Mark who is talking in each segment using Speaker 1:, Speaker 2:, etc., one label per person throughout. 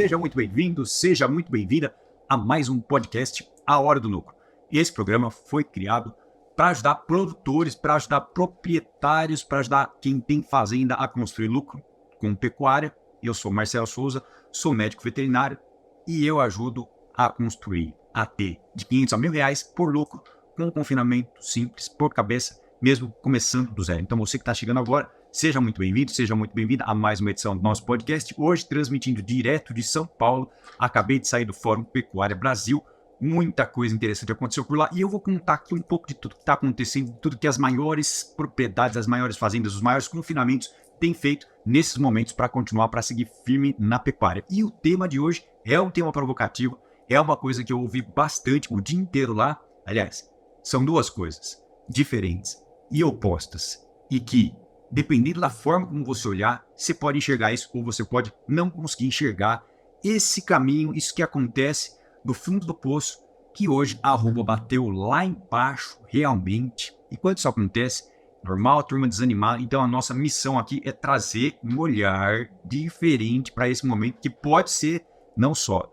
Speaker 1: Seja muito bem-vindo, seja muito bem-vinda a mais um podcast, A Hora do Lucro. E esse programa foi criado para ajudar produtores, para ajudar proprietários, para ajudar quem tem fazenda a construir lucro com pecuária. Eu sou Marcelo Souza, sou médico veterinário e eu ajudo a construir, a ter de 500 a R$1.000 por lucro com um confinamento simples, por cabeça, mesmo começando do zero. Então você que está chegando agora, seja muito bem-vindo, seja muito bem-vinda a mais uma edição do nosso podcast. Hoje transmitindo direto de São Paulo. Acabei de sair do Fórum Pecuária Brasil. Muita coisa interessante aconteceu por lá. E eu vou contar aqui um pouco de tudo que está acontecendo, tudo que as maiores propriedades, as maiores fazendas, os maiores confinamentos têm feito nesses momentos para continuar, para seguir firme na pecuária. E o tema de hoje é um tema provocativo, é uma coisa que eu ouvi bastante o dia inteiro lá. Aliás, são duas coisas diferentes e opostas e que, dependendo da forma como você olhar, você pode enxergar isso ou você pode não conseguir enxergar esse caminho, isso que acontece do fundo do poço, que hoje a arroba bateu lá embaixo realmente. E quando isso acontece, normal a turma desanimar. Então a nossa missão aqui é trazer um olhar diferente para esse momento, que pode ser não só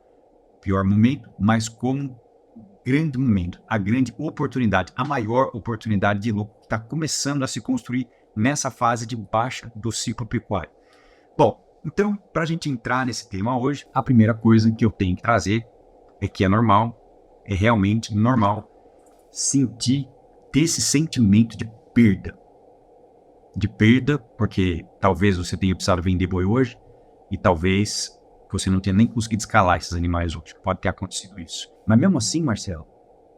Speaker 1: o pior momento, mas como grande momento, a grande oportunidade, a maior oportunidade de lucro que está começando a se construir nessa fase de baixa do ciclo pecuário. Bom, então, para a gente entrar nesse tema hoje, a primeira coisa que eu tenho que trazer é que é normal, é realmente normal ter esse sentimento de perda. De perda, porque talvez você tenha precisado vender boi hoje e talvez você não tenha nem conseguido escalar esses animais hoje. Pode ter acontecido isso. Mas mesmo assim, Marcelo,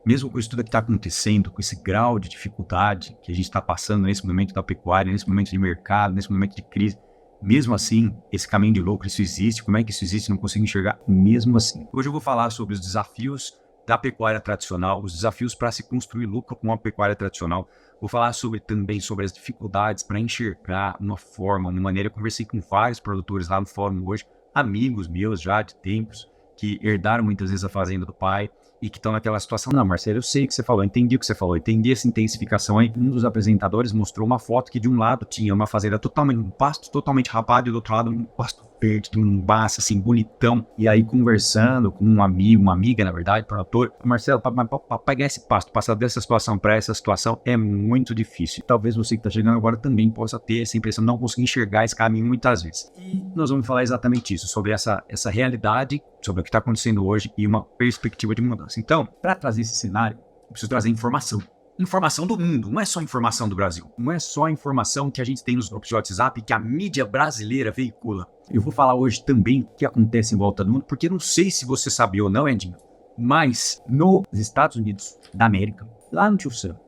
Speaker 1: mesmo com isso tudo que está acontecendo, com esse grau de dificuldade que a gente está passando nesse momento da pecuária, nesse momento de mercado, nesse momento de crise, mesmo assim, esse caminho de lucro, isso existe. Como é que isso existe? Não consigo enxergar mesmo assim. Hoje eu vou falar sobre os desafios da pecuária tradicional, os desafios para se construir lucro com a pecuária tradicional. Vou falar também sobre as dificuldades para enxergar uma forma, uma maneira. Eu conversei com vários produtores lá no fórum hoje, amigos meus já de tempos, que herdaram muitas vezes a fazenda do pai e que estão naquela situação. Não, Marcelo, eu sei o que você falou, entendi o que você falou, entendi essa intensificação aí. Um dos apresentadores mostrou uma foto que de um lado tinha uma fazenda totalmente, um pasto totalmente rapado e do outro lado um pasto verde, um baço assim, bonitão. E aí conversando com um amigo, uma amiga, na verdade, produtor, Marcelo, para pegar esse pasto, passar dessa situação para essa situação é muito difícil. Talvez você que está chegando agora também possa ter essa impressão de não conseguir enxergar esse caminho muitas vezes. E nós vamos falar exatamente isso, sobre essa realidade, sobre o que está acontecendo hoje e uma perspectiva de mudança. Então, para trazer esse cenário, eu preciso trazer informação. Informação do mundo, não é só informação do Brasil. Não é só a informação que a gente tem nos grupos de WhatsApp que a mídia brasileira veicula. Eu vou falar hoje também o que acontece em volta do mundo, porque não sei se você sabia ou não, Edinho, mas nos Estados Unidos da América, lá no Tio Sam,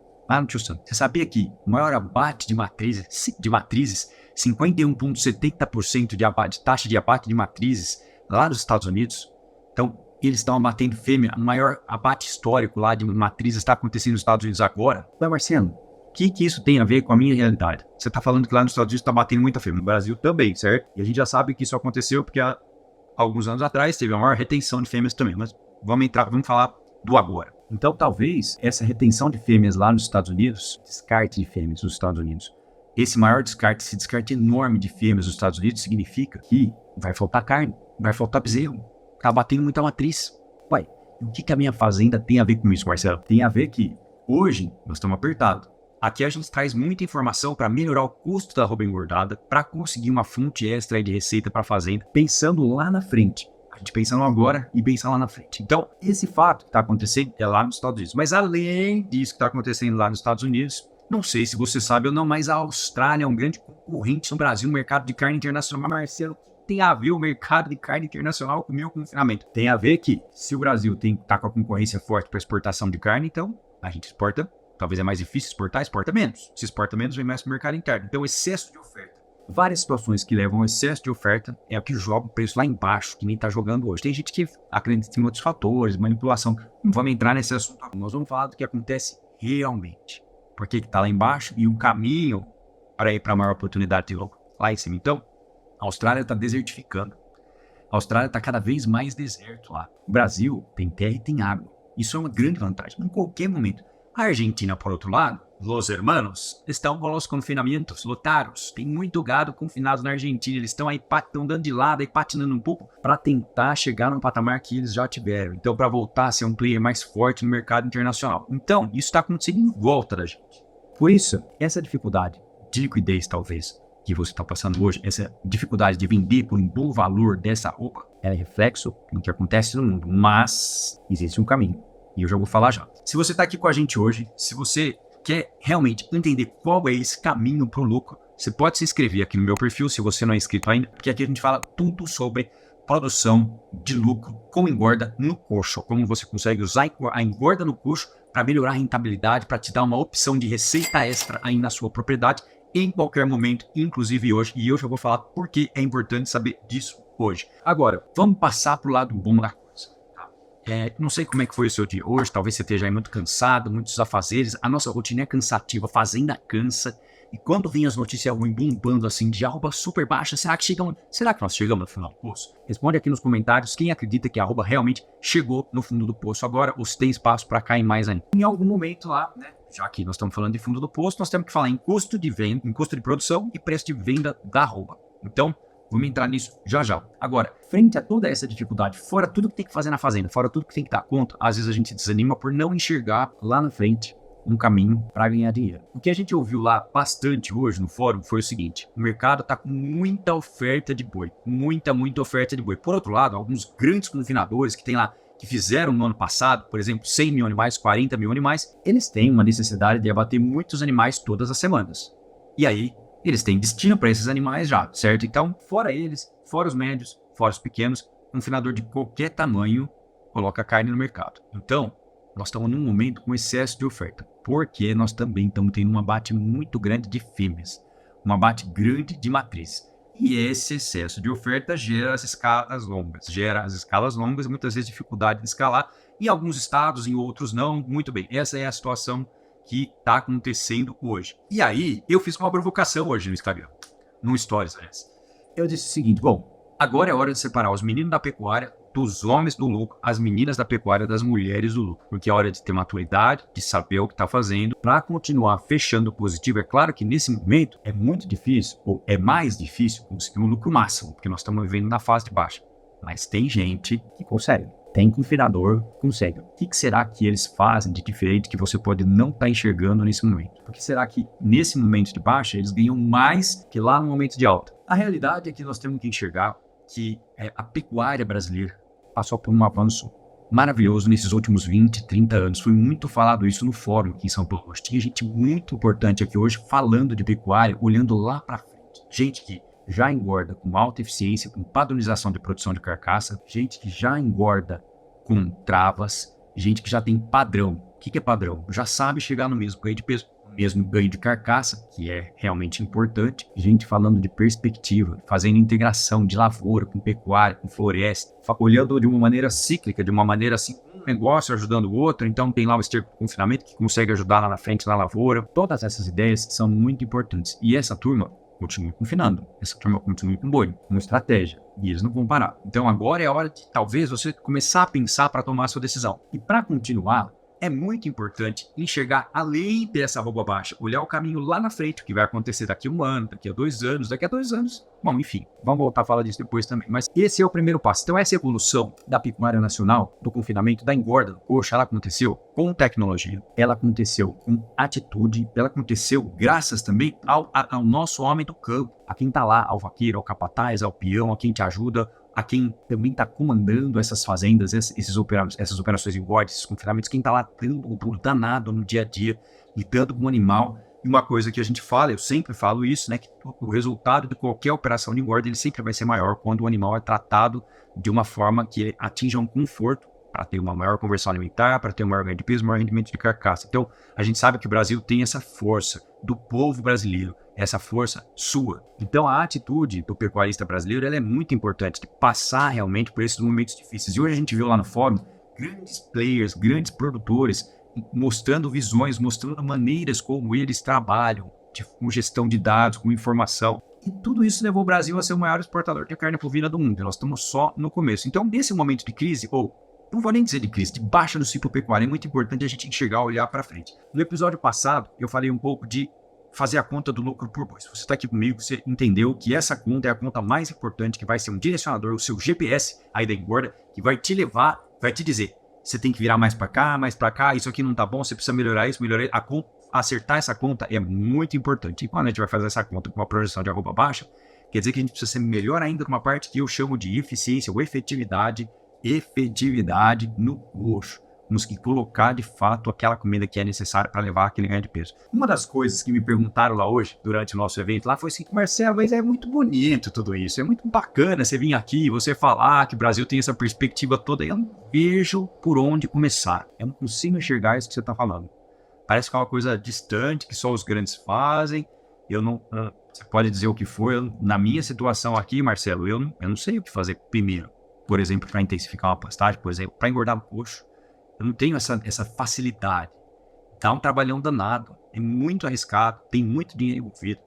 Speaker 1: você sabia que o maior abate de matrizes 51,70% de taxa de abate de matrizes lá nos Estados Unidos? Então, eles estão abatendo fêmea. O maior abate histórico lá de matrizes está acontecendo nos Estados Unidos agora. Mas, Marcelo, o que isso tem a ver com a minha realidade? Você está falando que lá nos Estados Unidos está batendo muita fêmea. No Brasil também, certo? E a gente já sabe que isso aconteceu porque há alguns anos atrás teve a maior retenção de fêmeas também. Mas vamos falar do agora. Então, talvez essa retenção de fêmeas lá nos Estados Unidos, descarte de fêmeas nos Estados Unidos, esse maior descarte, esse descarte enorme de fêmeas nos Estados Unidos significa que vai faltar carne, vai faltar bezerro. Tá batendo muita matriz. Uai, o que a minha fazenda tem a ver com isso, Marcelo? Tem a ver que hoje nós estamos apertados. Aqui a gente traz muita informação para melhorar o custo da arroba engordada, para conseguir uma fonte extra de receita para a fazenda, pensando lá na frente. A gente pensa no agora e pensa lá na frente. Então, esse fato que está acontecendo é lá nos Estados Unidos. Mas além disso que está acontecendo lá nos Estados Unidos, não sei se você sabe ou não, mas a Austrália é um grande concorrente no Brasil no mercado de carne internacional. Marcelo, tem a ver o mercado de carne internacional com o meu confinamento? Tem a ver que se o Brasil tá com a concorrência forte para exportação de carne, então a gente exporta, talvez é mais difícil exportar, exporta menos. Se exporta menos, vem mais para o mercado interno. Então, excesso de oferta. Várias situações que levam ao excesso de oferta é o que joga o preço lá embaixo, que nem está jogando hoje. Tem gente que acredita em outros fatores, manipulação. Não vamos entrar nesse assunto. Nós vamos falar do que acontece realmente. Por que está lá embaixo e o caminho para ir para a maior oportunidade de lucro lá em cima. Então, a Austrália está desertificando. A Austrália está cada vez mais deserto lá. O Brasil tem terra e tem água. Isso é uma grande vantagem. Em qualquer momento. A Argentina, por outro lado, Los hermanos estão com os confinamentos lotados. Tem muito gado confinado na Argentina. Eles estão aí dando de lado e patinando um pouco para tentar chegar no patamar que eles já tiveram. Então, para voltar a ser um player mais forte no mercado internacional. Então, isso está acontecendo em volta da gente. Por isso, essa dificuldade de liquidez, talvez, que você está passando hoje, essa dificuldade de vender por um bom valor dessa roupa, é reflexo do que acontece no mundo. Mas existe um caminho. E eu já vou falar já. Se você está aqui com a gente hoje, se você quer realmente entender qual é esse caminho para o lucro, você pode se inscrever aqui no meu perfil, se você não é inscrito ainda, porque aqui a gente fala tudo sobre produção de lucro com engorda no coxo, como você consegue usar a engorda no coxo para melhorar a rentabilidade, para te dar uma opção de receita extra aí na sua propriedade em qualquer momento, inclusive hoje. E eu já vou falar por que é importante saber disso hoje. Agora, vamos passar para o lado bom da coisa. Não sei como é que foi o seu dia hoje, talvez você esteja aí muito cansado, muitos afazeres. A nossa rotina é cansativa, a fazenda cansa. E quando vem as notícias ruins bombando assim, de arroba super baixa, será que nós chegamos no final do poço? Responde aqui nos comentários quem acredita que a arroba realmente chegou no fundo do poço agora ou se tem espaço para cair mais ainda. Em algum momento lá, né? Já que nós estamos falando de fundo do poço, nós temos que falar em custo de venda, em custo de produção e preço de venda da arroba. Então, vamos entrar nisso já já. Agora, frente a toda essa dificuldade, fora tudo que tem que fazer na fazenda, fora tudo que tem que dar conta, às vezes a gente desanima por não enxergar lá na frente um caminho para ganhar dinheiro. O que a gente ouviu lá bastante hoje no fórum foi o seguinte: o mercado está com muita oferta de boi, muita oferta de boi. Por outro lado, alguns grandes confinadores que tem lá, que fizeram no ano passado, por exemplo, 100 mil animais, 40 mil animais, eles têm uma necessidade de abater muitos animais todas as semanas. E aí, eles têm destino para esses animais já, certo? Então, fora eles, fora os médios, fora os pequenos, um confinador de qualquer tamanho coloca carne no mercado. Então, nós estamos num momento com excesso de oferta, porque nós também estamos tendo um abate muito grande de fêmeas, um abate grande de matriz. E esse excesso de oferta gera as escalas longas, muitas vezes dificuldade de escalar, em alguns estados, em outros não. Muito bem, essa é a situação que está acontecendo hoje. E aí, eu fiz uma provocação hoje no Instagram, no Stories, aliás. Eu disse o seguinte: bom, agora é hora de separar os meninos da pecuária dos homens do lucro, as meninas da pecuária das mulheres do lucro, porque é hora de ter maturidade, de saber o que está fazendo, para continuar fechando positivo. É claro que nesse momento é muito difícil, ou é mais difícil conseguir um lucro máximo, porque nós estamos vivendo na fase de baixa. Mas tem gente que consegue. Tem confinador, consegue. O que será que eles fazem de diferente que você pode não estar enxergando nesse momento? Porque será que nesse momento de baixa eles ganham mais que lá no momento de alta? A realidade é que nós temos que enxergar que a pecuária brasileira passou por um avanço maravilhoso nesses últimos 20, 30 anos. Foi muito falado isso no fórum aqui em São Paulo. Tinha gente muito importante aqui hoje falando de pecuária, olhando lá para frente. Gente que já engorda com alta eficiência, com padronização de produção de carcaça, gente que já engorda com travas, gente que já tem padrão. O que é padrão? Já sabe chegar no mesmo ganho de peso, no mesmo ganho de carcaça, que é realmente importante. Gente falando de perspectiva, fazendo integração de lavoura com pecuária, com floresta, olhando de uma maneira cíclica, de uma maneira assim, um negócio ajudando o outro. Então tem lá o esterco de confinamento que consegue ajudar lá na frente na lavoura. Todas essas ideias são muito importantes. E essa turma continua confinando, essa turma continua com boi, com estratégia, e eles não vão parar. Então agora é a hora de talvez você começar a pensar para tomar a sua decisão. E para continuar, é muito importante enxergar além dessa arroba baixa, olhar o caminho lá na frente, o que vai acontecer daqui a um ano, daqui a 2 anos, daqui a 2 anos. Bom, enfim, vamos voltar a falar disso depois também. Mas esse é o primeiro passo. Então essa evolução da pecuária nacional, do confinamento, da engorda do coxo, ela aconteceu com tecnologia, ela aconteceu com atitude, ela aconteceu graças também ao nosso homem do campo, a quem está lá, ao vaqueiro, ao capataz, ao peão, a quem te ajuda, a quem também está comandando essas fazendas, essas operações de engorda, esses confinamentos, quem está lá dando um pulo danado no dia a dia, lidando com o animal. E uma coisa que a gente fala, eu sempre falo isso, né, que o resultado de qualquer operação de engorda, ele sempre vai ser maior quando o animal é tratado de uma forma que atinja um conforto, para ter uma maior conversão alimentar, para ter um maior ganho de peso, maior rendimento de carcaça. Então, a gente sabe que o Brasil tem essa força do povo brasileiro, essa força sua. Então, a atitude do pecuarista brasileiro, ela é muito importante, de passar realmente por esses momentos difíceis. E hoje a gente viu lá no fórum grandes players, grandes produtores, mostrando visões, mostrando maneiras como eles trabalham, com gestão de dados, com informação. E tudo isso levou o Brasil a ser o maior exportador de carne bovina do mundo. Nós estamos só no começo. Então, nesse momento de crise, ou não vou nem dizer de crise, de baixa do ciclo pecuário. É muito importante a gente enxergar, olhar para frente. No episódio passado, eu falei um pouco de fazer a conta do lucro por boi. Se você está aqui comigo, você entendeu que essa conta é a conta mais importante, que vai ser um direcionador, o seu GPS aí da engorda, que vai te levar, vai te dizer, você tem que virar mais para cá, isso aqui não tá bom, você precisa melhorar isso, acertar essa conta é muito importante. E quando a gente vai fazer essa conta com uma projeção de arroba baixa, quer dizer que a gente precisa ser melhor ainda numa parte que eu chamo de eficiência ou efetividade no coxo. Temos que colocar de fato aquela comida que é necessária para levar aquele ganho de peso. Uma das coisas que me perguntaram lá hoje, durante o nosso evento, lá foi assim, Marcelo, mas é muito bonito tudo isso, é muito bacana você vir aqui e você falar que o Brasil tem essa perspectiva toda, eu não vejo por onde começar, eu não consigo enxergar isso que você está falando. Parece que é uma coisa distante, que só os grandes fazem, você pode dizer o que for, na minha situação aqui, Marcelo, eu não sei o que fazer primeiro, por exemplo, para intensificar uma pastagem, por exemplo, para engordar o coxo. Eu não tenho essa facilidade. Dá um trabalhão danado. É muito arriscado. Tem muito dinheiro envolvido.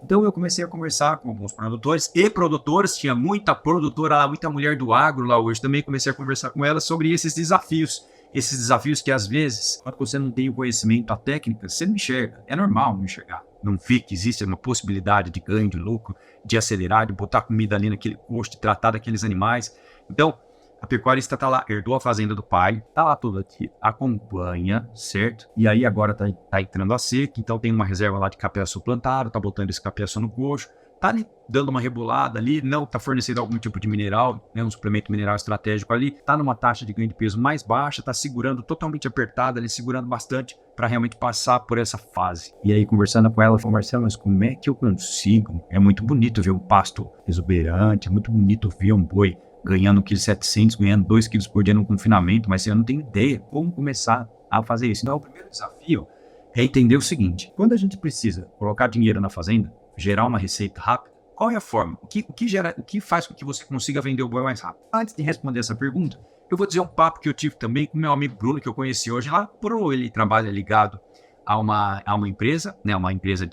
Speaker 1: Então eu comecei a conversar com alguns produtores e produtoras. Tinha muita produtora lá, muita mulher do agro lá hoje. Também comecei a conversar com elas sobre esses desafios. Esses desafios que às vezes, quando você não tem o conhecimento, a técnica, você não enxerga. É normal não enxergar. Não vê que existe uma possibilidade de ganho, de lucro, de acelerar, de botar comida ali naquele coxo, de tratar daqueles animais. Então, a pecuarista tá lá, herdou a fazenda do pai, tá lá toda aqui, acompanha, certo? E aí agora tá entrando a seca, então tem uma reserva lá de capeaçu plantado, tá botando esse capeaçu no coxo, tá ali dando uma rebolada ali, não tá fornecendo algum tipo de mineral, né, um suplemento mineral estratégico ali, tá numa taxa de ganho de peso mais baixa, tá segurando totalmente apertada ali, segurando bastante para realmente passar por essa fase. E aí conversando com ela, eu falei, Marcelo, mas como é que eu consigo? É muito bonito ver um pasto exuberante, é muito bonito ver um boi ganhando 1,7 kg, ganhando 2 quilos por dia no confinamento, mas eu não tenho ideia como começar a fazer isso. Então, o primeiro desafio é entender o seguinte, quando a gente precisa colocar dinheiro na fazenda, gerar uma receita rápida, qual é a forma? O que faz com que você consiga vender o boi mais rápido? Antes de responder essa pergunta, eu vou dizer um papo que eu tive também com meu amigo Bruno, que eu conheci hoje lá, ele trabalha ligado a uma empresa, né, uma empresa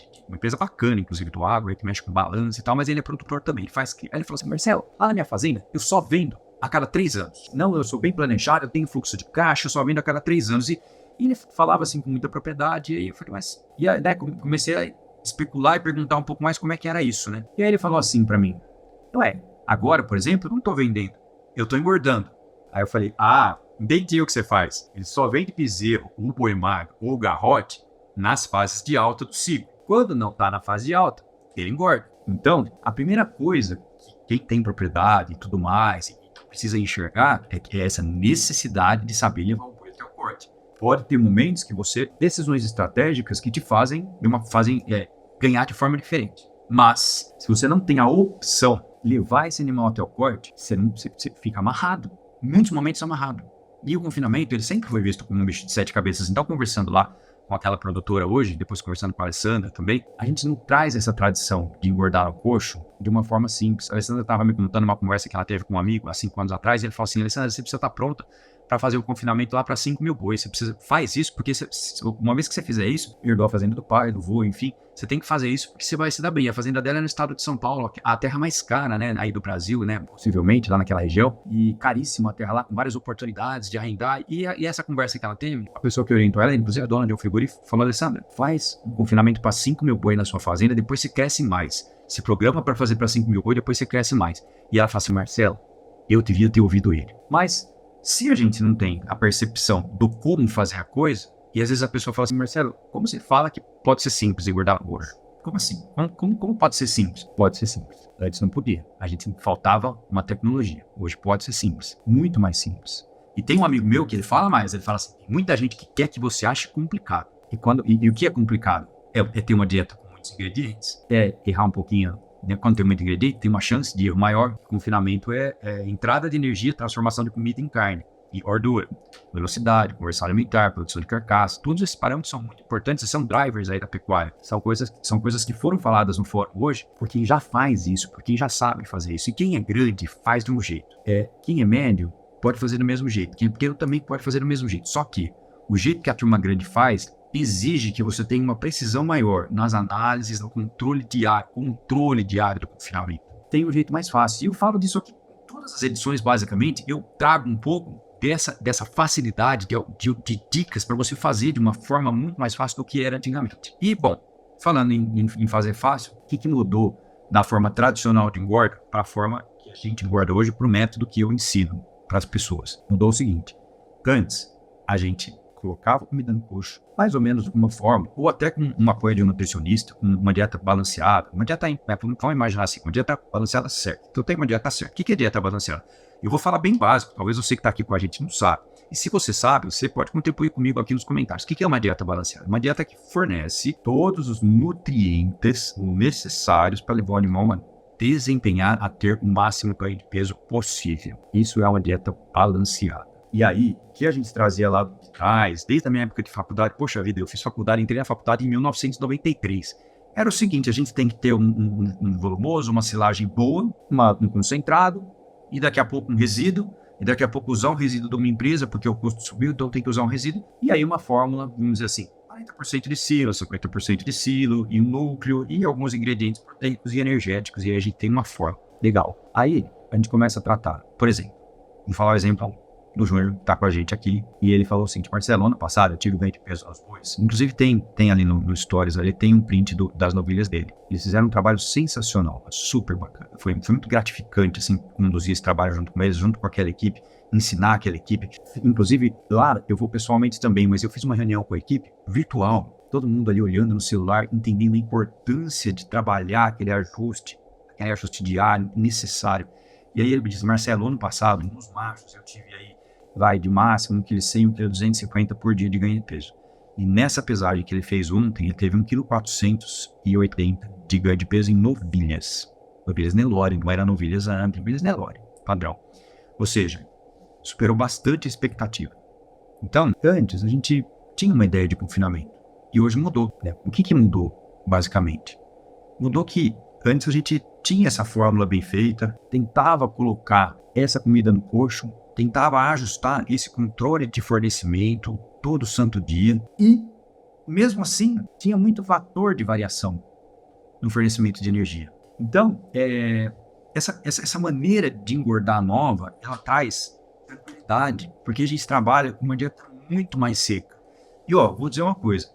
Speaker 1: bacana, inclusive do agro, que mexe com balanço e tal, mas ele é produtor também. Aí ele falou assim, Marcelo, lá na minha fazenda, eu só vendo a cada 3 anos. Não, eu sou bem planejado, eu tenho fluxo de caixa, eu só vendo a cada 3 anos. E ele falava assim com muita propriedade, e aí eu falei, mas... E aí, né, comecei a especular e perguntar um pouco mais como é que era isso, né? E aí ele falou assim pra mim, agora, por exemplo, eu não tô vendendo, eu tô engordando. Aí eu falei, entendi o que você faz. Ele só vende bezerro, o boi magro ou garrote nas fases de alta do ciclo. Quando não está na fase de alta, ele engorda. Então, a primeira coisa que quem tem propriedade e tudo mais, e precisa enxergar, é essa necessidade de saber levar o boi até o corte. Pode ter momentos que decisões estratégicas que te fazem ganhar de forma diferente. Mas, se você não tem a opção de levar esse animal até o corte, você fica amarrado. Em muitos momentos amarrado. E o confinamento, ele sempre foi visto como um bicho de 7 cabeças. Então, conversando lá com aquela produtora hoje, depois conversando com a Alessandra também, a gente não traz essa tradição de engordar o coxo de uma forma simples. A Alessandra estava me contando uma conversa que ela teve com um amigo há 5 anos atrás, e ele falou assim, Alessandra, você precisa estar pronta para fazer o confinamento lá para 5 mil bois. Faz isso, porque uma vez que você fizer isso, herdou a fazenda do pai, do vô, enfim, você tem que fazer isso porque você vai se dar bem. A fazenda dela é no estado de São Paulo, a terra mais cara, né, aí do Brasil, né, possivelmente lá naquela região, e caríssima a terra lá, com várias oportunidades de arrendar. E essa conversa que ela teve, a pessoa que orientou ela, inclusive a dona de um frigorífico, falou, Alessandra, faz um confinamento para 5 mil bois na sua fazenda, depois você cresce mais. Se programa para fazer para 5 mil bois, depois você cresce mais. E ela fala assim, Marcelo, eu devia ter ouvido ele. Mas se a gente não tem a percepção do como fazer a coisa, e às vezes a pessoa fala assim, Marcelo, como você fala que pode ser simples engordar gordo? Como assim? Como pode ser simples? Pode ser simples. Antes não podia. A gente faltava uma tecnologia. Hoje pode ser simples. Muito mais simples. E tem um amigo meu que ele fala mais. Ele fala assim, tem muita gente que quer que você ache complicado. E o que é complicado? É ter uma dieta com muitos ingredientes. É errar um pouquinho. Quando tem muito ingrediente, tem uma chance de erro maior. O confinamento é entrada de energia, transformação de comida em carne. E gordura, velocidade, conversão alimentar, produção de carcaça, todos esses parâmetros são muito importantes, são drivers aí da pecuária. São coisas que foram faladas no fórum hoje por quem já faz isso, por quem já sabe fazer isso. E quem é grande faz de um jeito. Quem é médio pode fazer do mesmo jeito. Quem é pequeno também pode fazer do mesmo jeito. Só que o jeito que a turma grande faz exige que você tenha uma precisão maior nas análises, no controle diário do confinamento. Tem um jeito mais fácil. E eu falo disso aqui em todas as edições, basicamente. Eu trago um pouco dessa facilidade de dicas para você fazer de uma forma muito mais fácil do que era antigamente. E, bom, falando em fazer fácil, o que mudou da forma tradicional de engorda para a forma que a gente engorda hoje, para o método que eu ensino para as pessoas? Mudou o seguinte: antes, a gente colocava comida no coxo, mais ou menos de uma forma, ou até com um apoio de um nutricionista, com uma dieta balanceada, vamos imaginar assim, uma dieta balanceada certa. Então tem uma dieta certa. O que é dieta balanceada? Eu vou falar bem básico, talvez você que está aqui com a gente não sabe. E se você sabe, você pode contribuir comigo aqui nos comentários. O que é uma dieta balanceada? Uma dieta que fornece todos os nutrientes necessários para levar o animal a desempenhar, a ter o máximo ganho de peso possível. Isso é uma dieta balanceada. E aí, o que a gente trazia lá de trás, desde a minha época de faculdade, poxa vida, eu fiz faculdade, entrei na faculdade em 1993. Era o seguinte, a gente tem que ter um volumoso, uma silagem boa, um concentrado, e daqui a pouco um resíduo, e daqui a pouco usar um resíduo de uma empresa, porque o custo subiu, então tem que usar um resíduo. E aí uma fórmula, vamos dizer assim, 40% de silo, 50% de silo, e um núcleo, e alguns ingredientes proteicos e energéticos, e aí a gente tem uma fórmula. Legal. Aí a gente começa a tratar, por exemplo, vamos falar o exemplo do Júnior, que está com a gente aqui, e ele falou assim, Marcelo, ano passado eu tive ganho de peso aos bois. Inclusive tem ali no Stories, ali tem um print das novilhas dele. Eles fizeram um trabalho sensacional, super bacana. Foi muito gratificante, assim, conduzir esse trabalho junto com eles, junto com aquela equipe, ensinar aquela equipe. Inclusive, lá eu vou pessoalmente também, mas eu fiz uma reunião com a equipe virtual, todo mundo ali olhando no celular, entendendo a importância de trabalhar aquele ajuste diário necessário. E aí ele me disse, Marcelo, ano passado, nos machos, eu tive aí de máximo 1,1 kg, 1,250 kg por dia de ganho de peso. E nessa pesagem que ele fez ontem, ele teve 1,480 kg de ganho de peso em novilhas. Novilhas Nelore, não era novilhas novilhas Nelore, padrão. Ou seja, superou bastante a expectativa. Então, antes a gente tinha uma ideia de confinamento. E hoje mudou, né? O que mudou, basicamente? Mudou que antes a gente tinha essa fórmula bem feita, tentava colocar essa comida no coxo, tentava ajustar esse controle de fornecimento todo santo dia e, mesmo assim, tinha muito fator de variação no fornecimento de energia. Então, essa maneira de engordar nova, ela traz tranquilidade, porque a gente trabalha com uma dieta muito mais seca. E, vou dizer uma coisa,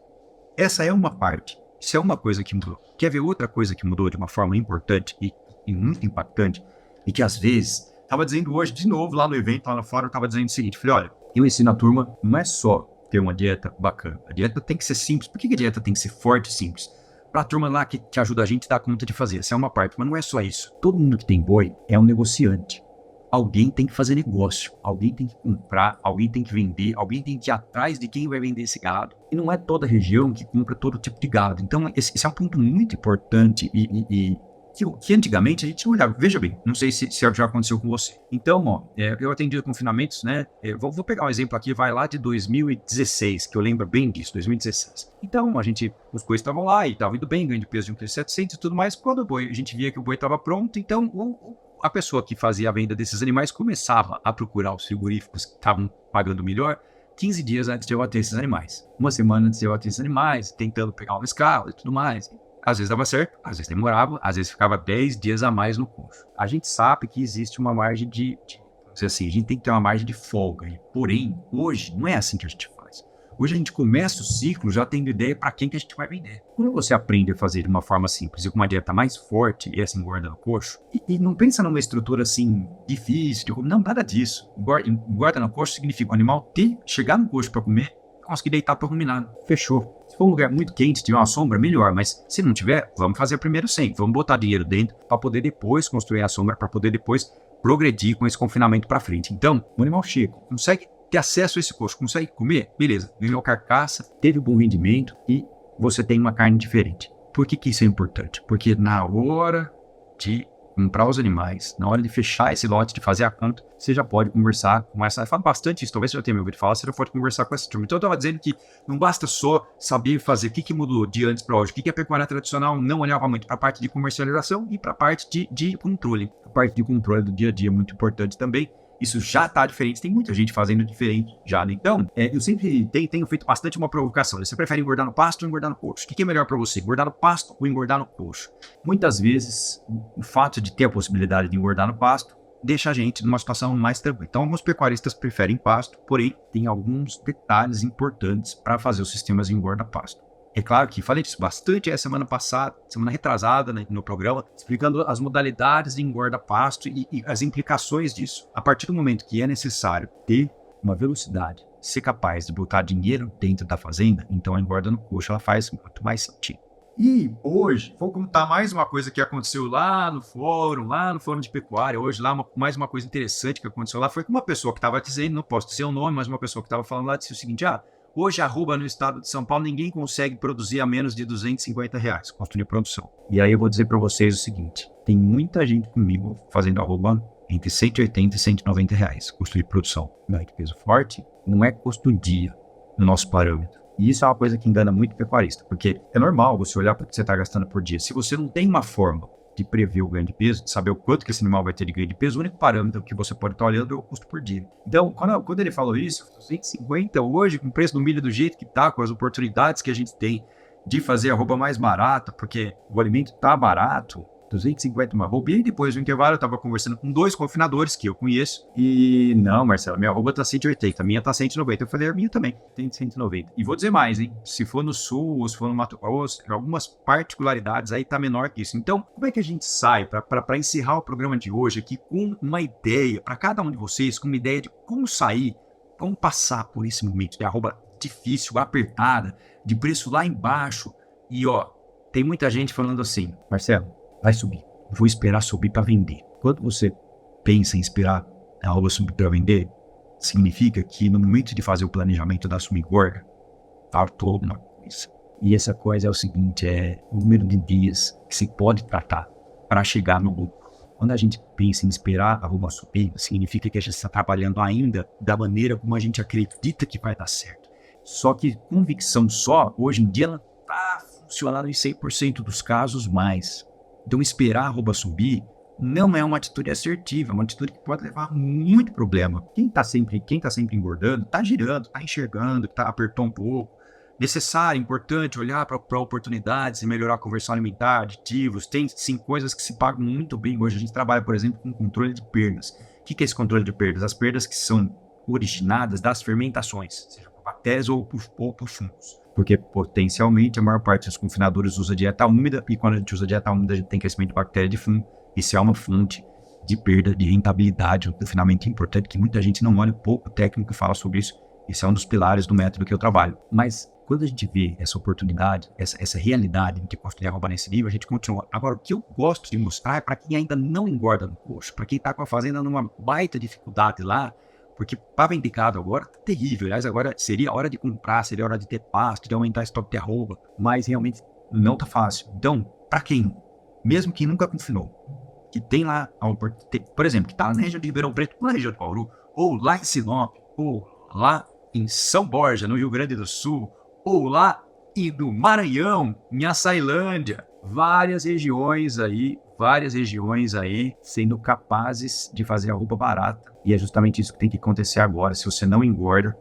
Speaker 1: essa é uma parte, isso é uma coisa que mudou. Quer ver outra coisa que mudou de uma forma importante e muito impactante, e que às vezes... Estava dizendo hoje, de novo, lá no evento, lá fora, eu estava dizendo o seguinte, falei, olha, eu ensino a turma, não é só ter uma dieta bacana, a dieta tem que ser simples. Por que a dieta tem que ser forte e simples? Para a turma lá que ajuda a gente a dar conta de fazer, essa é uma parte, mas não é só isso. Todo mundo que tem boi é um negociante. Alguém tem que fazer negócio, alguém tem que comprar, alguém tem que vender, alguém tem que ir atrás de quem vai vender esse gado. E não é toda região que compra todo tipo de gado. Então, esse é um ponto muito importante que antigamente a gente olhava. Veja bem, não sei se já aconteceu com você. Então, eu atendi confinamentos, né? Vou pegar um exemplo aqui, vai lá de 2016, que eu lembro bem disso, 2016. Então, os bois estavam lá e estavam indo bem, ganho de peso de 1,7 kg e tudo mais. Quando a gente via que o boi estava pronto, então a pessoa que fazia a venda desses animais começava a procurar os frigoríficos que estavam pagando melhor 15 dias antes de eu abater esses animais. Uma semana antes de eu abater esses animais, tentando pegar uma escala e tudo mais. Às vezes dava certo, às vezes demorava, às vezes ficava 10 dias a mais no coxo. A gente sabe que existe uma margem vamos dizer assim, a gente tem que ter uma margem de folga. Porém, hoje, não é assim que a gente faz. Hoje a gente começa o ciclo já tendo ideia para quem que a gente vai vender. Quando você aprende a fazer de uma forma simples e com uma dieta mais forte e assim, engorda no coxo, e não pensa numa estrutura assim, difícil, não, nada disso. Engorda no coxo significa o animal chegar no coxo para comer, conseguir deitar para ruminar. Fechou. Se for um lugar muito quente, tiver uma sombra, melhor. Mas se não tiver, vamos fazer primeiro sem. Vamos botar dinheiro dentro para poder depois construir a sombra, para poder depois progredir com esse confinamento para frente. Então, o animal chega, consegue ter acesso a esse coxo, consegue comer, beleza. Ganhou carcaça, teve bom rendimento e você tem uma carne diferente. Por que isso é importante? Porque na hora de comprar os animais, na hora de fechar esse lote, de fazer a conta, você já pode conversar com essa... Eu falo bastante isso, talvez você já tenha me ouvido falar, você já pode conversar com essa turma. Então eu estava dizendo que não basta só saber fazer o que mudou de antes para hoje, o que a pecuária tradicional não olhava muito para a parte de comercialização e para a parte de controle. A parte de controle do dia a dia é muito importante também. Isso já está diferente, tem muita gente fazendo diferente já, né? Então, eu sempre tenho feito bastante uma provocação. Você prefere engordar no pasto ou engordar no coxo? O que é melhor para você, engordar no pasto ou engordar no coxo? Muitas vezes, o fato de ter a possibilidade de engordar no pasto deixa a gente numa situação mais tranquila. Então, alguns pecuaristas preferem pasto, porém, tem alguns detalhes importantes para fazer os sistemas de engorda pasto. É claro que falei disso bastante semana passada, semana retrasada, né, no programa, explicando as modalidades de engorda pasto e as implicações disso. A partir do momento que é necessário ter uma velocidade, ser capaz de botar dinheiro dentro da fazenda, então a engorda no coxo ela faz muito mais sentido. E hoje, vou contar mais uma coisa que aconteceu lá no fórum de pecuária. Hoje, mais uma coisa interessante que aconteceu lá foi que uma pessoa que estava dizendo, não posso dizer o nome, mas uma pessoa que estava falando lá disse o seguinte: hoje arroba no estado de São Paulo ninguém consegue produzir a menos de R$250, custo de produção. E aí eu vou dizer para vocês o seguinte: tem muita gente comigo fazendo arroba entre R$180 e R$190, custo de produção. Não é que peso forte, não é custo dia no nosso parâmetro. E isso é uma coisa que engana muito o pecuarista, porque é normal você olhar para o que você está gastando por dia. Se você não tem uma forma de prever o ganho de peso, de saber o quanto que esse animal vai ter de ganho de peso, o único parâmetro que você pode estar olhando é o custo por dia. Então, quando ele falou isso, 150 hoje, com o preço do milho do jeito que está, com as oportunidades que a gente tem de fazer a arroba mais barata, porque o alimento está barato, 250 uma arroba. E aí depois do intervalo eu estava conversando com 2 confinadores que eu conheço. E não, Marcelo, minha arroba tá 180, a minha tá 190. Eu falei, a minha também tem 190. E vou dizer mais, hein? Se for no sul ou se for no Mato Grosso, algumas particularidades aí tá menor que isso. Então, como é que a gente sai para encerrar o programa de hoje aqui com uma ideia, para cada um de vocês, com uma ideia de como sair, como passar por esse momento de arroba difícil, apertada, de preço lá embaixo. E tem muita gente falando assim, Marcelo, vai subir. Vou esperar subir para vender. Quando você pensa em esperar a arroba subir para vender, significa que no momento de fazer o planejamento da sua engorda, faltou alguma coisa. E essa coisa é o seguinte, é o número de dias que se pode tratar para chegar no lucro. Quando a gente pensa em esperar a arroba subir, significa que a gente está trabalhando ainda da maneira como a gente acredita que vai dar certo. Só que convicção só, hoje em dia, ela está funcionando em 100% dos casos mais. Então, esperar a arroba subir não é uma atitude assertiva, é uma atitude que pode levar a muito problema. Quem está sempre engordando, está girando, está enxergando, apertou um pouco. Necessário, importante olhar para oportunidades e melhorar a conversão alimentar, aditivos. Tem, sim, coisas que se pagam muito bem. Hoje a gente trabalha, por exemplo, com controle de perdas. O que é esse controle de perdas? As perdas que são originadas das fermentações, seja por bactérias ou por fungos. Porque potencialmente a maior parte dos confinadores usa dieta úmida, e quando a gente usa dieta úmida a gente tem crescimento de bactéria de fungo. Isso é uma fonte de perda de rentabilidade, um confinamento importante que muita gente não olha, pouco técnico fala sobre isso. Esse é um dos pilares do método que eu trabalho. Mas quando a gente vê essa oportunidade, essa realidade de construir arroba nesse nível, a gente continua. Agora, o que eu gosto de mostrar é para quem ainda não engorda no coxo, para quem está com a fazenda numa baita dificuldade lá, porque para vender gado agora tá terrível. Aliás, agora seria hora de comprar, seria hora de ter pasto, de aumentar o estoque de arroba, mas realmente não tá fácil. Então, para quem, mesmo quem nunca confinou, que tem lá, por exemplo, que tá na região de Ribeirão Preto, na região de Bauru, ou lá em Sinop, ou lá em São Borja, no Rio Grande do Sul, ou lá no Maranhão, em Açailândia, várias regiões aí sendo capazes de fazer a roupa barata. E é justamente isso que tem que acontecer agora. Se você não engorda,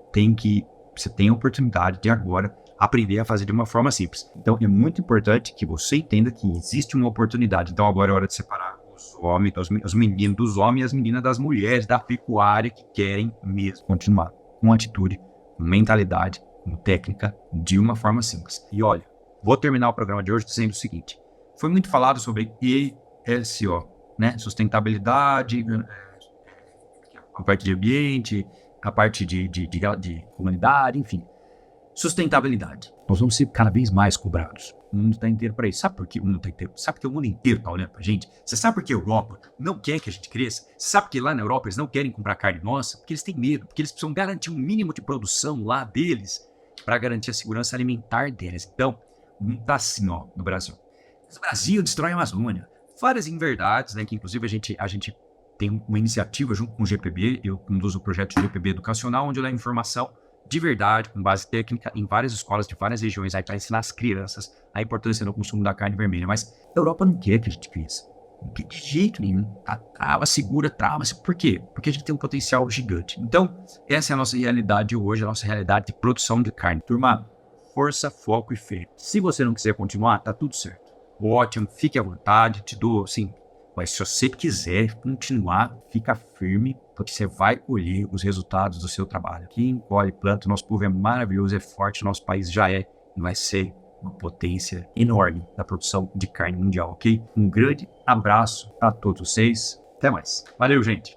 Speaker 1: você tem a oportunidade de agora aprender a fazer de uma forma simples. Então é muito importante que você entenda que existe uma oportunidade. Então agora é hora de separar os homens, os meninos dos homens e as meninas das mulheres da pecuária que querem mesmo continuar com atitude, com mentalidade, com técnica, de uma forma simples. E olha, vou terminar o programa de hoje dizendo o seguinte: foi muito falado sobre ESO, né? Sustentabilidade, a parte de ambiente, a parte de comunidade, enfim. Sustentabilidade. Nós vamos ser cada vez mais cobrados. O mundo está inteiro para isso. Sabe por que o mundo está inteiro? Sabe por que o mundo inteiro está olhando para a gente? Você sabe por que a Europa não quer que a gente cresça? Você sabe por que lá na Europa eles não querem comprar carne nossa? Porque eles têm medo, porque eles precisam garantir um mínimo de produção lá deles para garantir a segurança alimentar deles. Então, não está assim, no Brasil. O Brasil destrói a Amazônia. Várias inverdades, né, que inclusive a gente tem uma iniciativa junto com o GPB, eu conduzo o projeto GPB Educacional, onde eu levo informação de verdade, com base técnica, em várias escolas de várias regiões, aí para ensinar as crianças a importância do consumo da carne vermelha. Mas a Europa não quer que a gente cresça. De jeito nenhum. Trava-se. Por quê? Porque a gente tem um potencial gigante. Então, essa é a nossa realidade hoje, a nossa realidade de produção de carne. Turma, força, foco e fé. Se você não quiser continuar, tá tudo certo. Ótimo, fique à vontade, te dou, assim, Mas se você quiser continuar, fica firme, porque você vai colher os resultados do seu trabalho. Quem colhe planta, nosso povo é maravilhoso, é forte, nosso país já é e vai ser uma potência enorme na produção de carne mundial, ok? Um grande abraço a todos vocês. Até mais. Valeu, gente.